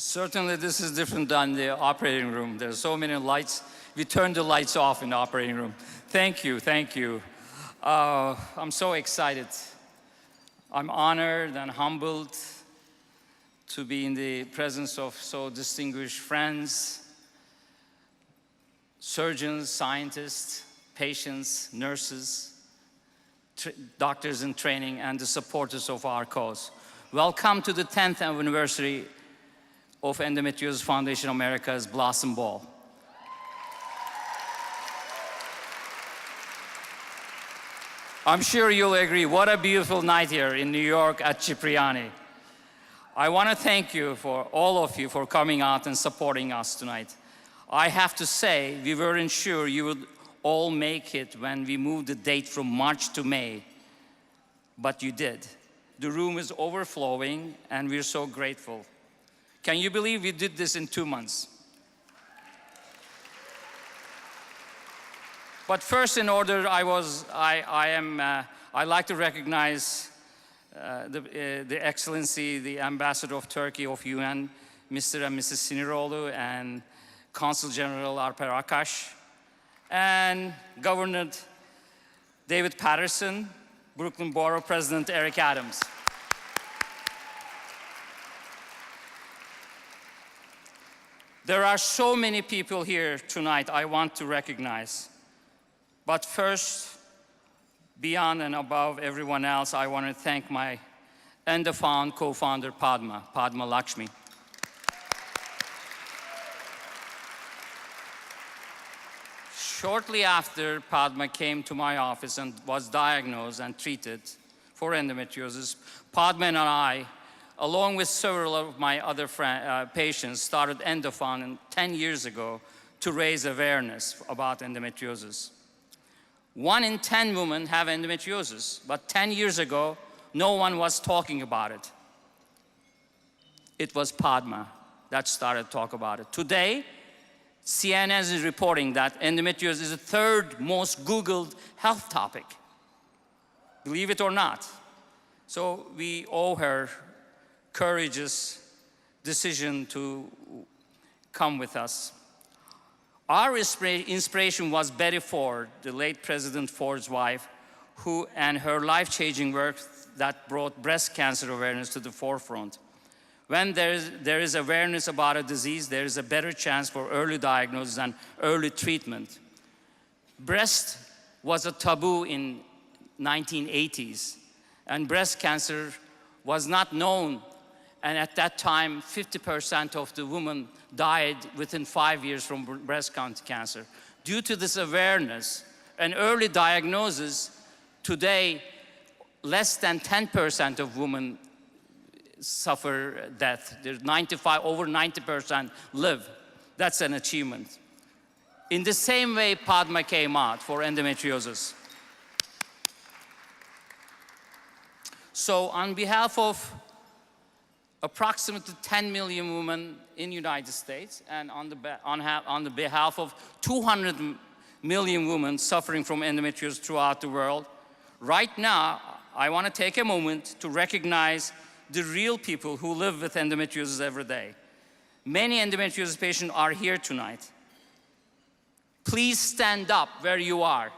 Certainly this is different than the operating room. There's so many lights. We turned the lights off in the operating room. Thank you, thank you. I'm so excited. I'm honored and humbled to be in the presence of so distinguished friends, surgeons, scientists, patients, nurses, doctors in training, and the supporters of our cause. Welcome to the 10th anniversary of Endometriosis Foundation America's Blossom Ball. I'm sure you'll agree, what a beautiful night here in New York at Cipriani. I want to thank you, for all of you, for coming out and supporting us tonight. I have to say, we weren't sure you would all make it when we moved the date from March to May, but you did. The room is overflowing, and we're so grateful. Can you believe we did this in 2 months? But first, in order, I'd like to recognize the Excellency, the Ambassador of Turkey of UN, Mr. and Mrs. Siniroğlu, and Consul General Alper Akash, and Governor David Patterson, Brooklyn Borough President Eric Adams. There are so many people here tonight I want to recognize. But first, beyond and above everyone else, I want to thank my Endofound co-founder, Padma Lakshmi. Shortly after Padma came to my office and was diagnosed and treated for endometriosis, Padma and I, along with several of my other patients, started Endofound 10 years ago to raise awareness about endometriosis. 1 in 10 women have endometriosis, but 10 years ago, no one was talking about it. It was Padma that started to talk about it. Today, CNN is reporting that endometriosis is the 3rd most Googled health topic. Believe it or not. So we owe her courageous decision to come with us. Our inspiration was Betty Ford, the late President Ford's wife, and her life-changing work that brought breast cancer awareness to the forefront. When there is awareness about a disease, there is a better chance for early diagnosis and early treatment. Breast was a taboo in 1980s, and breast cancer was not known. And at that time, 50% of the women died within 5 years from breast cancer. Due to this awareness and early diagnosis, today, less than 10% of women suffer death. There's over 90% live. That's an achievement. In the same way, Padma came out for endometriosis. So on behalf of approximately 10 million women in the United States, and on the behalf of 200 million women suffering from endometriosis throughout the world, right now, I want to take a moment to recognize the real people who live with endometriosis every day. Many endometriosis patients are here tonight. Please stand up where you are.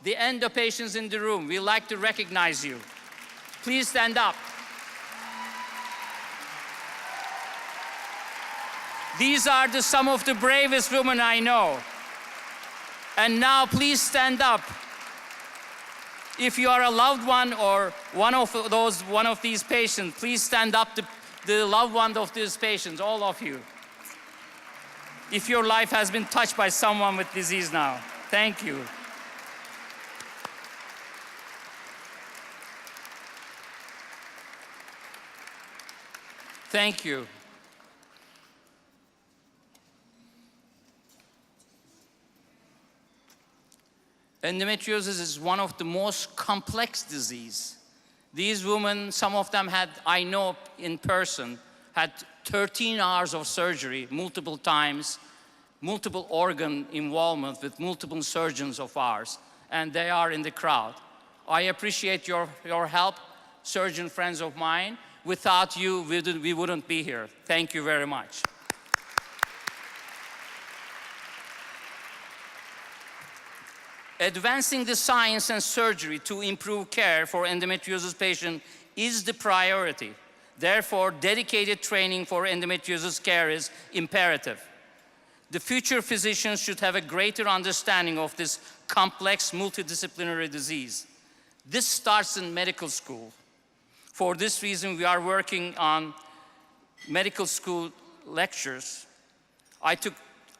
The endo patients in the room, we like to recognize you. Please stand up. These are some of the bravest women I know. And now please stand up. If you are a loved one or one of these patients, please stand up, the loved one of these patients, all of you. If your life has been touched by someone with disease now, thank you. Thank you. Endometriosis is one of the most complex diseases. These women, some of them I know in person, had 13 hours of surgery multiple times, multiple organ involvement with multiple surgeons of ours, and they are in the crowd. I appreciate your help, surgeon friends of mine. Without you, we wouldn't be here. Thank you very much. Advancing the science and surgery to improve care for endometriosis patients is the priority. Therefore, dedicated training for endometriosis care is imperative. The future physicians should have a greater understanding of this complex multidisciplinary disease. This starts in medical school. For this reason, we are working on medical school lectures. I took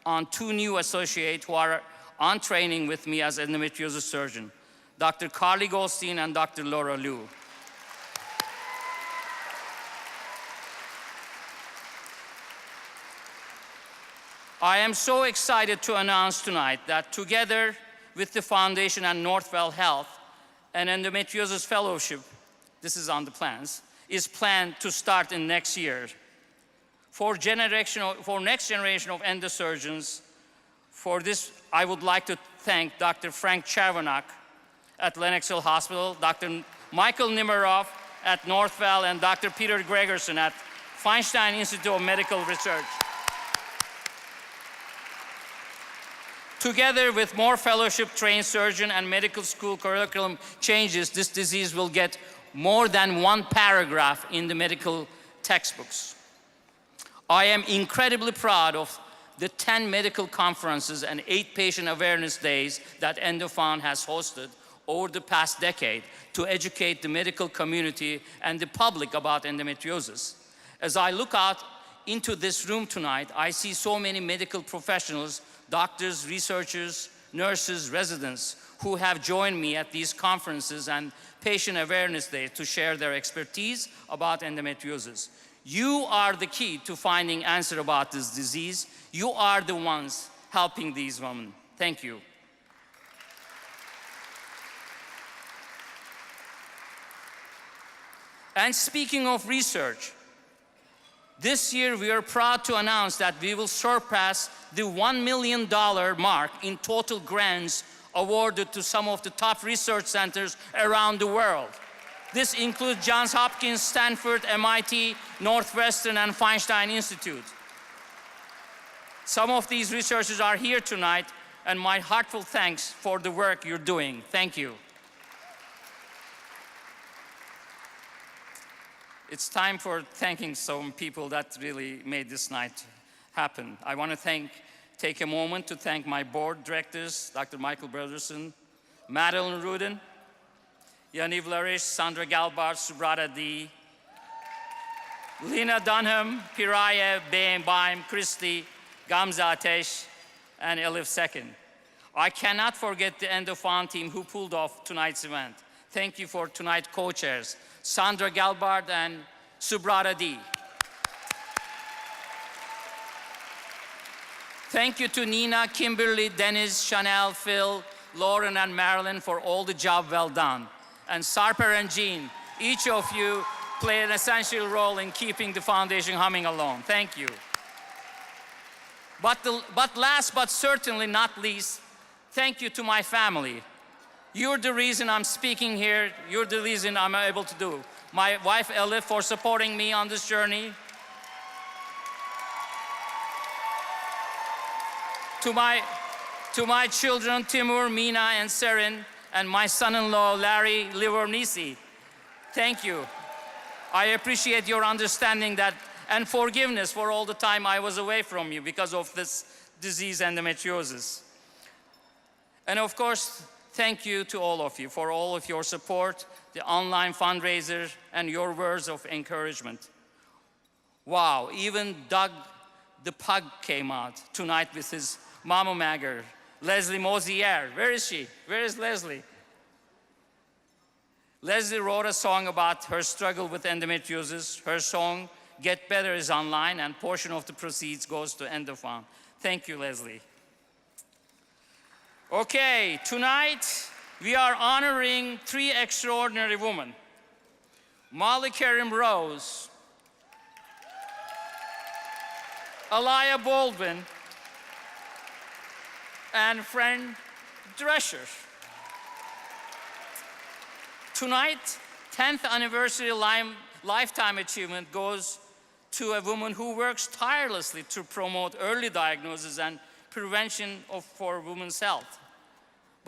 on 2 new associates who are on training with me as endometriosis surgeon, Dr. Carly Goldstein and Dr. Laura Liu. I am so excited to announce tonight that together with the Foundation and Northwell Health, an endometriosis fellowship, this is on the plans, is planned to start in next year. For next generation of endosurgeons, for this, I would like to thank Dr. Frank Chervenak at Lenox Hill Hospital, Dr. Michael Nimerov at Northwell, and Dr. Peter Gregerson at Feinstein Institute of Medical Research. Together with more fellowship-trained surgeon and medical school curriculum changes, this disease will get more than 1 paragraph in the medical textbooks. I am incredibly proud of the 10 medical conferences and 8 patient awareness days that EndoFound has hosted over the past decade to educate the medical community and the public about endometriosis. As I look out into this room tonight, I see so many medical professionals, doctors, researchers, nurses, residents who have joined me at these conferences and patient awareness days to share their expertise about endometriosis. You are the key to finding answer about this disease. You are the ones helping these women. Thank you. And speaking of research, this year we are proud to announce that we will surpass the $1 million mark in total grants awarded to some of the top research centers around the world. This includes Johns Hopkins, Stanford, MIT, Northwestern, and Feinstein Institute. Some of these researchers are here tonight, and my heartfelt thanks for the work you're doing. Thank you. It's time for thanking some people that really made this night happen. I want to take a moment to thank my board directors, Dr. Michael Broderson, Madeline Rudin, Yaniv Larish, Sandra Galbar, Subrata D, Lena Dunham, Piraya, Baim, Christy, Gamza Atesh, and Elif Seckin. I cannot forget the EndoFound team who pulled off tonight's event. Thank you for tonight's co-chairs, Sandra Galbard and Subrata D. Thank you to Nina, Kimberly, Dennis, Chanel, Phil, Lauren, and Marilyn for all the job well done. And Sarper and Jean, each of you play an essential role in keeping the foundation humming along. Thank you. But last but certainly not least, thank you to my family. You're the reason I'm speaking here. You're the reason I'm able to do. My wife, Elif, for supporting me on this journey. To my children, Timur, Mina, and Serin, and my son-in-law, Larry Livornisi, thank you. I appreciate your understanding that and forgiveness for all the time I was away from you because of this disease, endometriosis. And of course, thank you to all of you for all of your support, the online fundraiser, and your words of encouragement. Wow, even Doug the pug came out tonight with his Mama Magger, Leslie Mosier. Where is she? Where is Leslie? Leslie wrote a song about her struggle with endometriosis. Her song, Get Better, is online, and portion of the proceeds goes to EndoFound. Thank you, Leslie. Okay, tonight we are honoring 3 extraordinary women. Molly Karim Rose, Alaya Baldwin, and Fran Drescher. Tonight, 10th anniversary lifetime achievement goes to a woman who works tirelessly to promote early diagnosis and prevention for women's health.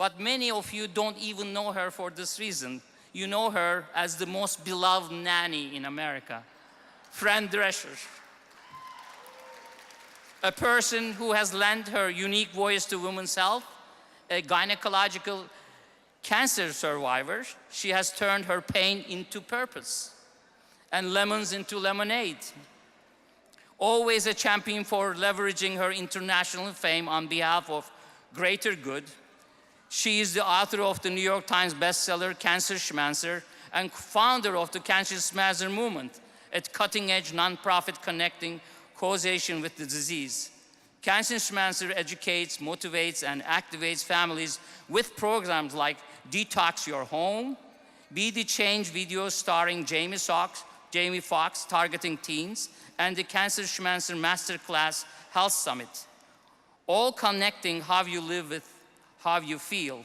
But many of you don't even know her for this reason. You know her as the most beloved nanny in America, Fran Drescher. A person who has lent her unique voice to women's health, a gynecological cancer survivor. She has turned her pain into purpose and lemons into lemonade. Always a champion for leveraging her international fame on behalf of greater good. She is the author of the New York Times bestseller, Cancer Schmancer, and founder of the Cancer Schmancer movement, a cutting-edge nonprofit connecting causation with the disease. Cancer Schmancer educates, motivates, and activates families with programs like Detox Your Home, Be the Change videos starring Jamie Foxx targeting teens, and the Cancer Schmancer Masterclass Health Summit, all connecting how you live with how you feel.